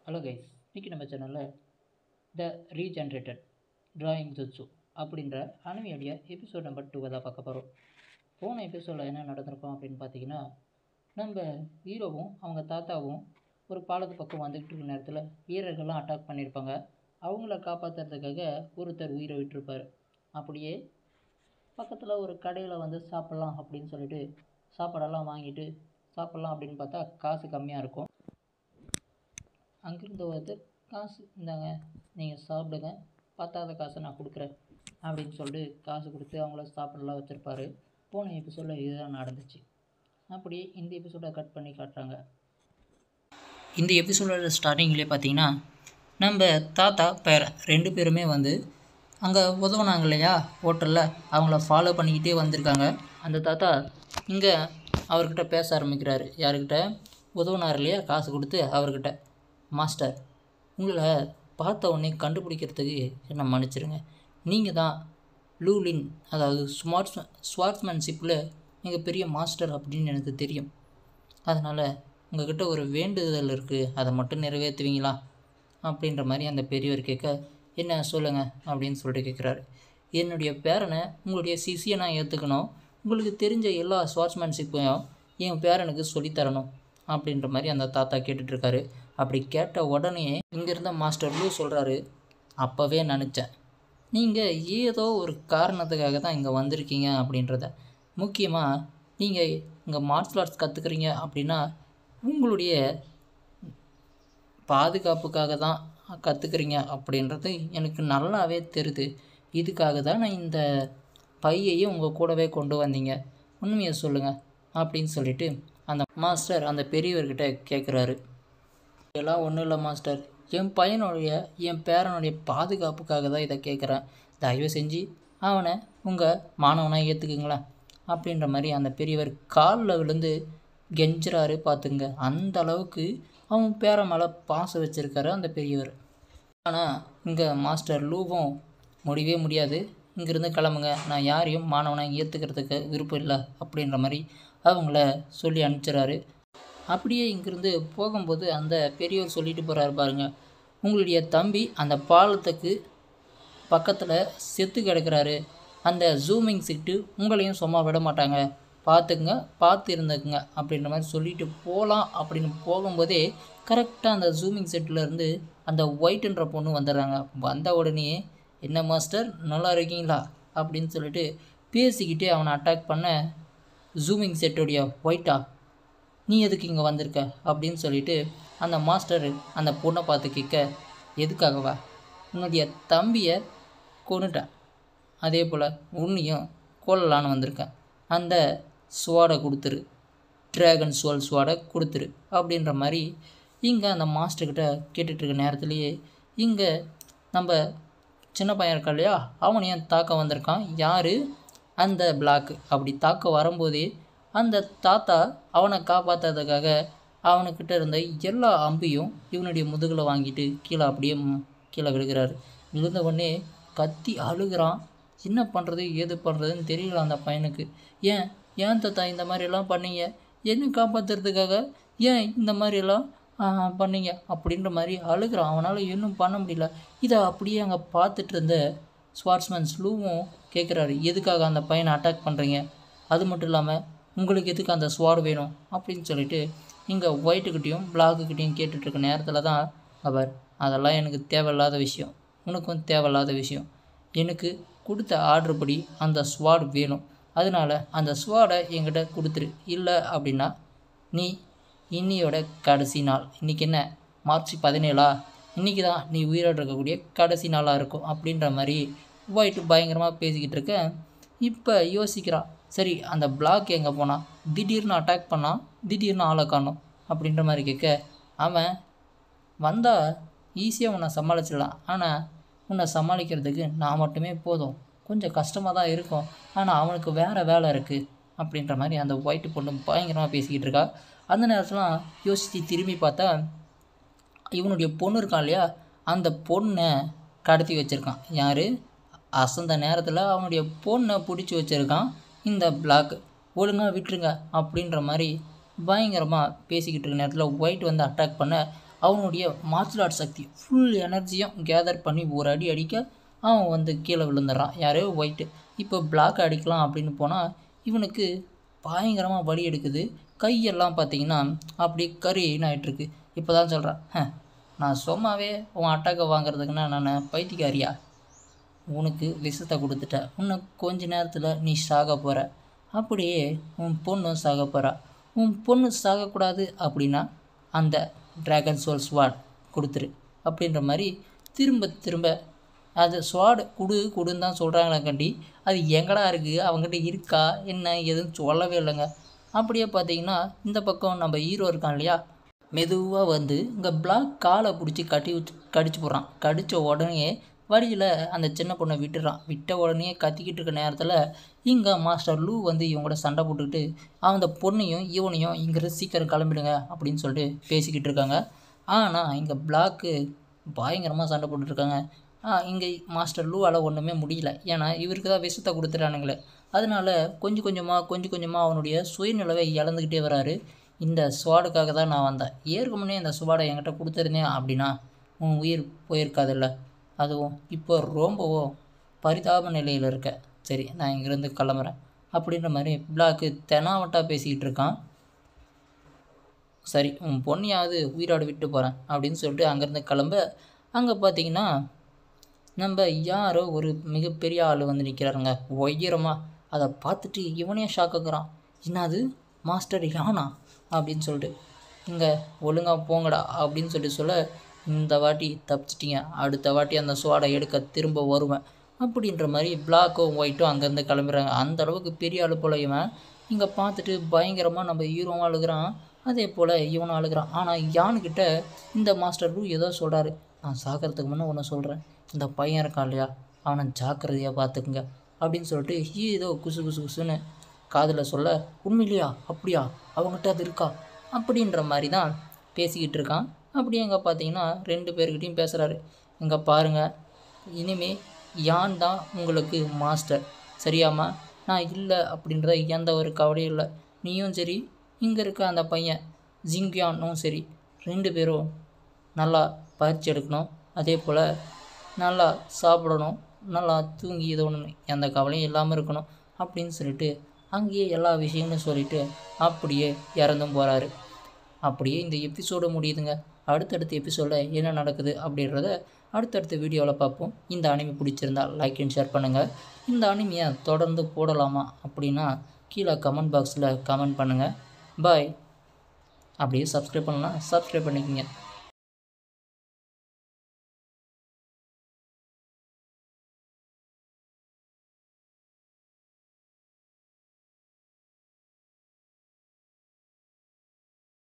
Hello guys, இன்றைக்கி நம்ம சேனலில் த ரீஜென்ரேட்டட் டிராயிங் ஜுட்ஸு அப்படின்ற அனிமையுடைய எபிசோட் நம்பர் 2 தான் பார்க்க போகிறோம். போன எபிசோடில் என்ன நடந்திருக்கோம் அப்படின்னு பார்த்தீங்கன்னா, நம்ம ஹீரோவும் அவங்க தாத்தாவும் ஒரு பாலத்து பக்கம் வந்துக்கிட்டு இருக்க நேரத்தில் வீரர்கள்லாம் அட்டாக் பண்ணியிருப்பாங்க. அவங்கள காப்பாற்றுறதுக்காக ஒருத்தர் உயிரை விட்டுருப்பார். அப்படியே பக்கத்தில் ஒரு கடையில் வந்து சாப்பிட்லாம் அப்படின்னு சொல்லிட்டு சாப்பாடெல்லாம் வாங்கிட்டு சாப்பிட்லாம் அப்படின்னு பார்த்தா காசு கம்மியாக இருக்கும். அங்கிருந்த ஒருத்தர், காசு இந்தாங்க, நீங்கள் சாப்பிடுங்க, பத்தாத காசை நான் கொடுக்குறேன் அப்படின்னு சொல்லிட்டு காசு கொடுத்து அவங்கள சாப்பிடலாம் வச்சுருப்பாரு. போன எபிசோடில் இதுதான் நடந்துச்சு. அப்படியே இந்த எபிசோடை கட் பண்ணி காட்டுறாங்க. இந்த எபிசோடோட ஸ்டார்டிங்லேயே பார்த்தீங்கன்னா, நம்ம தாத்தா பேர 2 பேருமே வந்து அங்கே உதவுனாங்க இல்லையா ஹோட்டலில், அவங்கள ஃபாலோ பண்ணிக்கிட்டே வந்திருக்காங்க. அந்த தாத்தா இங்கே அவர்கிட்ட பேச ஆரம்பிக்கிறாரு. யாருக்கிட்ட? உதவுனார் இல்லையா காசு கொடுத்து அவர்கிட்ட. மாஸ்டர், உங்களை பார்த்த உடனே கண்டுபிடிக்கிறதுக்கு என்ன மன்னிச்சிருங்க. நீங்கள் தான் லூலின், அதாவது ஸ்வார்ட்ஸ்மேன்ஷிப்பில் நீங்கள் பெரிய மாஸ்டர் அப்படின்னு எனக்கு தெரியும். அதனால் உங்கள்கிட்ட ஒரு வேண்டுதல் இருக்குது, அதை மட்டும் நிறைவேற்றுவீங்களா அப்படின்ற மாதிரி அந்த பெரியவர் கேட்க, என்ன சொல்லுங்கள் அப்படின்னு சொல்லிட்டு கேட்குறாரு. என்னுடைய பேரனை உங்களுடைய சிஷியனாக ஏற்றுக்கணும், உங்களுக்கு தெரிஞ்ச எல்லா ஸ்வார்ட்ஸ்மேன்ஷிப்பையும் என் பேரனுக்கு சொல்லித்தரணும் அப்படின்ற மாதிரி அந்த தாத்தா கேட்டுட்ருக்காரு. அப்படி கேட்ட உடனே இங்கே இருந்த மாஸ்டர் லூ சொல்கிறாரு, அப்போவே நினச்சேன், நீங்கள் ஏதோ ஒரு காரணத்துக்காக தான் இங்கே வந்திருக்கீங்க அப்படின்றத. முக்கியமாக நீங்கள் இங்கே மார்ஷல் ஆர்ட்ஸ் கற்றுக்குறீங்க அப்படின்னா உங்களுடைய பாதுகாப்புக்காக தான் கற்றுக்குறீங்க அப்படின்றது எனக்கு நல்லாவே தெரியுது. இதுக்காக தான் நான் இந்த பையையும் உங்கள் கூடவே கொண்டு வந்தீங்க, உண்மையை சொல்லுங்கள் அப்படின்னு சொல்லிட்டு அந்த மாஸ்டர் அந்த பெரியவர்கிட்ட கேட்குறாரு. இதெல்லாம் ஒன்றும் இல்லை மாஸ்டர், என் பேரனுடைய பாதுகாப்புக்காக தான் இதை கேட்குறேன். தயவு செஞ்சு அவனை உங்கள் மாணவனாக ஏற்றுக்குங்களேன் அப்படின்ற மாதிரி அந்த பெரியவர் காலில் விழுந்து கெஞ்சுறாரு. பார்த்துங்க, அந்த அளவுக்கு அவன் பேரன் மேலே பாசம் வச்சுருக்காரு அந்த பெரியவர். ஆனால் இங்கே மாஸ்டர் லூவும் முடியவே முடியாது, இங்கேருந்து கிளம்புங்க, நான் யாரையும் மாணவனாக ஏற்றுக்கிறதுக்கு விருப்பம் இல்லை அப்படின்ற மாதிரி அவங்கள சொல்லி அனுப்பிச்சிட்றாரு. அப்படியே இங்கேருந்து போகும்போது அந்த பெரியவர் சொல்லிட்டு போகிறாரு, பாருங்க, உங்களுடைய தம்பி அந்த பாலத்துக்கு பக்கத்தில் செத்து கிடக்கிறாரு, அந்த ஜூமிங் செட்டு உங்களையும் சும்மா விட மாட்டாங்க, பார்த்துக்குங்க, பார்த்து இருந்துக்குங்க அப்படின்ற மாதிரி சொல்லிட்டு போகலாம். அப்படின்னு போகும்போதே கரெக்டாக அந்த ஜூமிங் செட்டிலேருந்து அந்த ஒயிட்டுன்ற பொண்ணு வந்துடுறாங்க. வந்த உடனே, என்ன மாஸ்டர் நல்லா இருக்கீங்களா அப்படின்னு சொல்லிட்டு பேசிக்கிட்டே அவனை அட்டாக் பண்ண, ஜூமிங் செட்டுடைய ஒயிட்டா, நீ எதுக்கு இங்கே வந்திருக்க அப்படின்னு சொல்லிட்டு அந்த மாஸ்டர் அந்த பொண்ணை பார்த்து கேட்க, எதுக்காகவா? உன்னுடைய தம்பியை கொன்னுட்டேன், அதே போல் உன்னையும் கொல்லலான்னு வந்திருக்கேன், அந்த ஸ்வாடை கொடுத்துரு, ட்ராகன் சோல் ஸ்வாடை கொடுத்துரு அப்படின்ற மாதிரி இங்கே அந்த மாஸ்டர்கிட்ட கேட்டுட்ருக்க நேரத்துலேயே இங்கே நம்ம சின்ன பையன் இருக்கா இல்லையா, அவனையும் தாக்க வந்திருக்கான். யார்? அந்த பிளாக். அப்படி தாக்க வரும்போதே அந்த தாத்தா அவனை காப்பாற்றுறதுக்காக அவனுக்கிட்ட இருந்த எல்லா அம்பையும் இவனுடைய முதுகில் வாங்கிட்டு கீழே அப்படியே கீழே விழுகிறாரு. விழுந்த உடனே கத்தி அழுகிறான். என்ன பண்ணுறது ஏது பண்ணுறதுன்னு தெரியல அந்த பையனுக்கு. ஏன் தாத்தா இந்த மாதிரியெல்லாம் பண்ணீங்க, என்ன காப்பாற்றுறதுக்காக ஏன் இந்த மாதிரியெல்லாம் பண்ணீங்க அப்படின்ற மாதிரி அழுகிறான். அவனால் இன்னும் பண்ண முடியல. இதை அப்படியே அங்கே பார்த்துட்டு இருந்த ஸ்வார்ட்ஸ்மேன் லூவும் கேட்குறாரு, எதுக்காக அந்த பையனை அட்டாக் பண்ணுறீங்க, அது மட்டும் இல்லாமல் உங்களுக்கு எதுக்கு அந்த ஸ்வாட் வேணும் அப்படின்னு சொல்லிட்டு இங்கே ஒயிட்டுக்கிட்டையும் பிளாக்குக்கிட்டையும் கேட்டுட்ருக்க நேரத்தில் தான் அவர், அதெல்லாம் எனக்கு தேவையில்லாத விஷயம், உனக்கும் தேவையில்லாத விஷயம், எனக்கு கொடுத்த ஆர்டர் படி அந்த ஸ்வாட் வேணும், அதனால் அந்த ஸ்வாடை என்கிட்ட கொடுத்துரு, இல்லை அப்படின்னா நீ இன்னியோட கடைசி நாள், இன்றைக்கி என்ன மார்ச் 17, இன்றைக்கி தான் நீ உயிரோடு இருக்கக்கூடிய கடைசி நாளாக இருக்கும் அப்படின்ற மாதிரி ஒயிட்டு பயங்கரமாக பேசிக்கிட்டு இருக்க. இப்போ யோசிக்கிறான், சரி அந்த பிளாக் எங்கே போனான், திடீர்னு அட்டாக் பண்ணான், திடீர்னு ஆளை காணோம் அப்படின்ற மாதிரி கேட்க, அவன் வந்தால் ஈஸியாக உன்னை சமாளிச்சிடலாம், ஆனால் உன்னை சமாளிக்கிறதுக்கு நான் மட்டுமே போதும், கொஞ்சம் கஷ்டமாக தான் இருக்கும், ஆனால் அவனுக்கு வேறு வேலை இருக்குது அப்படின்ற மாதிரி அந்த ஒயிட்டு பொண்ணு பயங்கரமாக பேசிக்கிட்டு இருக்கா. அந்த நேரத்தில் யோசித்து திரும்பி பார்த்தா இவனுடைய பொண்ணு இருக்கான் இல்லையா, அந்த பொண்ணை கடத்தி வச்சுருக்கான். யார்? அசந்த நேரத்தில் அவனுடைய பொண்ணை பிடிச்சி வச்சுருக்கான் இந்த பிளாக். ஒழுங்காக விட்டுருங்க அப்படின்ற மாதிரி பயங்கரமாக பேசிக்கிட்டு இருக்க நேரத்தில் ஒயிட் வந்து அட்டாக் பண்ண அவனுடைய மார்ஷல் ஆர்ட் சக்தி ஃபுல் எனர்ஜியும் கேதர் பண்ணி ஒரு அடி அடிக்க அவன் வந்து கீழே விழுந்துடுறான். யாரோ ஒயிட்டு. இப்போ பிளாக் அடிக்கலாம் அப்படின்னு போனால் இவனுக்கு பயங்கரமாக வலி எடுக்குது. கையெல்லாம் பார்த்தீங்கன்னா அப்படியே கரின்னு ஆகிட்டுருக்கு. இப்போ தான் சொல்கிறான், நான் சும்மாவே உன் அட்டாக்கை வாங்குறதுக்குன்னா நான் பைத்தியக்காரியா? உனக்கு விஷத்தை கொடுத்துட்டேன். இன்னும் கொஞ்ச நேரத்தில் நீ சாக போகிற. அப்படியே உன் பொண்ணும் சாக போகிறா. உன் பொண்ணு சாகக்கூடாது அப்படின்னா அந்த ட்ராகன் சோல் ஸ்வாட் கொடுத்துரு அப்படின்ற மாதிரி திரும்ப திரும்ப அது ஸ்வாட் கொடுன்னு தான் சொல்கிறாங்களே கண்டி அது எங்கடா இருக்குது, அவங்ககிட்ட இருக்கா என்ன எதுவும் சொல்லவே இல்லைங்க. அப்படியே பார்த்தீங்கன்னா இந்த பக்கம் நம்ம ஹீரோ இருக்கான் இல்லையா, மெதுவாக வந்து இங்கே பிளாக் காலை பிடிச்சி கடிச்சு போடுறான். கடித்த உடனே வழியில் அந்த சின்ன பொண்ணை விட்ட உடனே கத்திக்கிட்டு இருக்க நேரத்தில் இங்கே மாஸ்டர் லூ வந்து இவங்களோட சண்டை போட்டுக்கிட்டு அந்த பொண்ணையும் இவனையும் இங்கிருந்து சீக்கிரம் கிளம்பிடுங்க அப்படின்னு சொல்லிட்டு பேசிக்கிட்டு இருக்காங்க. ஆனால் இங்கே பிளாக்கு பயங்கரமாக சண்டை போட்டுட்ருக்காங்க. இங்கே மாஸ்டர் லூவால் ஒன்றுமே முடியல. ஏன்னா இவருக்கு தான் விஷத்தை கொடுத்துட்டானுங்களே. அதனால் கொஞ்சம் கொஞ்சமாக அவனுடைய சுயநிலவை இழந்துக்கிட்டே வராரு. இந்த ஸ்வாடுக்காக தான் நான் வந்தேன். ஏற்கனவே இந்த ஸ்வாடை என்கிட்ட கொடுத்துருந்தேன் அப்படின்னா உன் உயிர் போயிருக்காதில்ல. அதுவும் இப்போ ரொம்பவோ பரிதாப நிலையில் இருக்க. சரி, நான் இங்கேருந்து கிளம்புறேன் அப்படின்ற மாதிரி பிளாக்கு தெனாவட்டாக பேசிக்கிட்டு இருக்கான். சரி, உன் பொண்ணையாவது உயிரோடு விட்டு போகிறேன் அப்படின்னு சொல்லிட்டு அங்கேருந்து கிளம்ப அங்கே பார்த்தீங்கன்னா நம்ம யாரோ ஒரு மிகப்பெரிய ஆள் வந்து நிற்கிறாருங்க உயரமாக. அதை பார்த்துட்டு இவனே ஷாக்குறான். என்னது மாஸ்டர் யானா அப்படின்னு சொல்லிட்டு, இங்கே ஒழுங்காக போங்கடா அப்படின்னு சொல்ல, இந்த வாட்டி தப்பிச்சிட்டிங்க, அடுத்த வாட்டி அந்த ஸ்வாடை எடுக்க திரும்ப வருவேன் அப்படின்ற மாதிரி பிளாக்கும் ஒயிட்டும் அங்கேருந்து கிளம்புறாங்க. அந்த அளவுக்கு பெரிய ஆள் போல் இவன். இங்கே பார்த்துட்டு பயங்கரமாக நம்ம ஹீரோவும் அழுகிறான், அதே போல் இவனும் அழுகிறான். ஆனால் யானுக்கிட்ட இந்த மாஸ்டர் லூ ஏதோ சொல்கிறாரு. நான் சாகிறதுக்கு முன்னே ஒன்று சொல்கிறேன், இந்த பையன் இருக்கான் இல்லையா, அவனை ஜாக்கிரதையாக பார்த்துக்குங்க அப்படின்னு சொல்லிட்டு ஏதோ குசுன்னு காதில் சொல்ல, உண்மையிலையா அப்படியா அவங்ககிட்ட அது இருக்கா அப்படின்ற மாதிரி தான் பேசிக்கிட்டு இருக்கான். அப்படியே இங்கே பார்த்தீங்கன்னா 2 பேர்கிட்டையும் பேசுகிறாரு. இங்கே பாருங்கள், இனிமேல் யான் தான் உங்களுக்கு மாஸ்டர், சரியாம்மா? நான் இல்லை அப்படின்றத எந்த ஒரு கவலையும் இல்லை. நீயும் சரி, இங்கே இருக்க அந்த பையன் ஜிங்கியானும் சரி, 2 பேரும் நல்லா பயிற்சி எடுக்கணும், அதே போல் நல்லா சாப்பிடணும், நல்லா தூங்கி இது ஒன்று எந்த கவலையும் இல்லாமல் இருக்கணும் அப்படின்னு சொல்லிட்டு அங்கேயே எல்லா விஷயங்களும் சொல்லிவிட்டு அப்படியே இறந்தும் போகிறாரு. அப்படியே இந்த எபிசோடு முடியுதுங்க. அடுத்தடுத்த எபிசோடில் என்ன நடக்குது அப்படின்றத அடுத்தடுத்த வீடியோவில் பார்ப்போம். இந்த அனிமி பிடிச்சிருந்தால் லைக் அண்ட் ஷேர் பண்ணுங்கள். இந்த அனிமியை தொடர்ந்து போடலாமா அப்படின்னா கீழே கமெண்ட் பாக்ஸில் கமெண்ட் பண்ணுங்கள். பாய். அப்படியே சப்ஸ்கிரைப் பண்ணலாம், சப்ஸ்கிரைப் பண்ணிக்கோங்க.